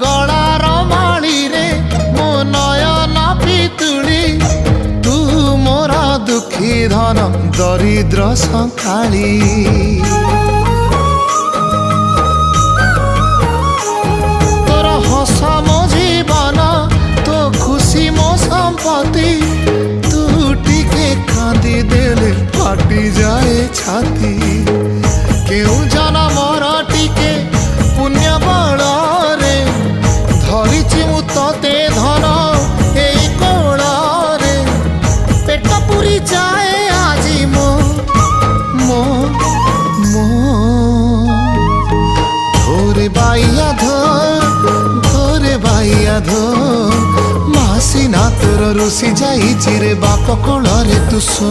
गलार माली रे मो नयन पितुली तू मोर दुखी धन दरिद्र संकाली तोर हस मो जीवन तो खुशी मो संपत्ति तू टिके कांदी देले फाटी जाए छाती केउ जनमर टिके पुण्य बल रे धरिछि मु तते धन एई कोल रे पेट पुरी जाए आजी मो मो मो धोरे बाइया धो मासी ना तोर रुसी जाई चिरे बाप कोल रे तू सो